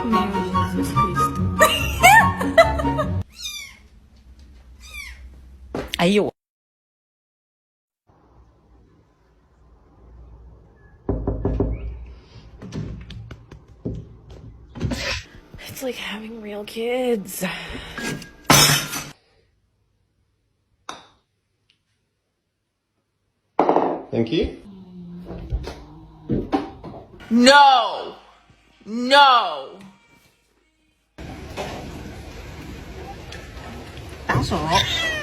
Meu Jesus Cristo. Aí eu. It's like having real kids. Thank you. No! No! That's all right.